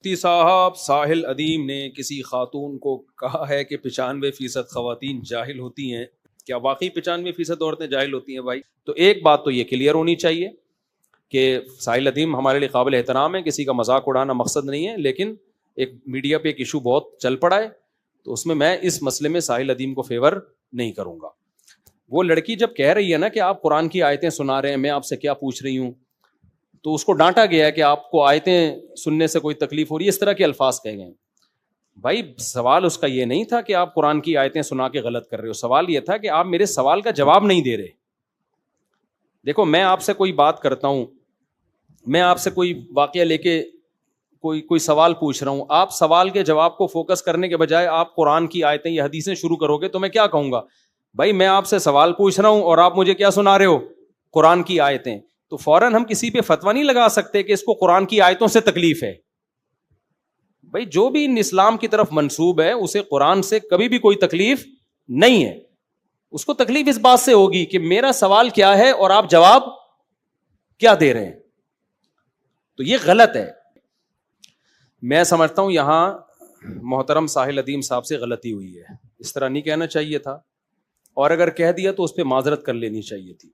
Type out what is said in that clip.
مفتی صاحب، ساحل ادیم نے کسی خاتون کو کہا ہے کہ 95% خواتین جاہل ہوتی ہیں، کیا واقعی 95% عورتیں جاہل ہوتی ہیں؟ بھائی تو ایک بات تو یہ کلیئر ہونی چاہیے کہ ساحل ادیم ہمارے لیے قابل احترام ہے، کسی کا مذاق اڑانا مقصد نہیں ہے، لیکن ایک میڈیا پہ ایک ایشو بہت چل پڑا ہے، تو اس میں اس مسئلے میں ساحل ادیم کو فیور نہیں کروں گا۔ وہ لڑکی جب کہہ رہی ہے نا کہ آپ قرآن کی آیتیں سنا رہے ہیں، میں آپ سے کیا پوچھ رہی ہوں، تو اس کو ڈانٹا گیا ہے کہ آپ کو آیتیں سننے سے کوئی تکلیف ہو رہی ہے، اس طرح کے الفاظ کہے گئے۔ بھائی سوال اس کا یہ نہیں تھا کہ آپ قرآن کی آیتیں سنا کے غلط کر رہے ہو، سوال یہ تھا کہ آپ میرے سوال کا جواب نہیں دے رہے۔ دیکھو میں آپ سے کوئی بات کرتا ہوں، میں آپ سے کوئی واقعہ لے کے کوئی سوال پوچھ رہا ہوں، آپ سوال کے جواب کو فوکس کرنے کے بجائے آپ قرآن کی آیتیں یا حدیثیں شروع کرو گے تو میں کیا کہوں گا؟ بھائی میں آپ سے سوال پوچھ رہا ہوں اور آپ مجھے کیا سنا رہے ہو؟ قرآن کی آیتیں۔ تو فوراً ہم کسی پہ فتویٰ نہیں لگا سکتے کہ اس کو قرآن کی آیتوں سے تکلیف ہے۔ بھائی جو بھی اسلام کی طرف منسوب ہے اسے قرآن سے کبھی بھی کوئی تکلیف نہیں ہے، اس کو تکلیف اس بات سے ہوگی کہ میرا سوال کیا ہے اور آپ جواب کیا دے رہے ہیں، تو یہ غلط ہے۔ میں سمجھتا ہوں یہاں محترم ساحل ادیم صاحب سے غلطی ہوئی ہے، اس طرح نہیں کہنا چاہیے تھا، اور اگر کہہ دیا تو اس پہ معذرت کر لینی چاہیے تھی۔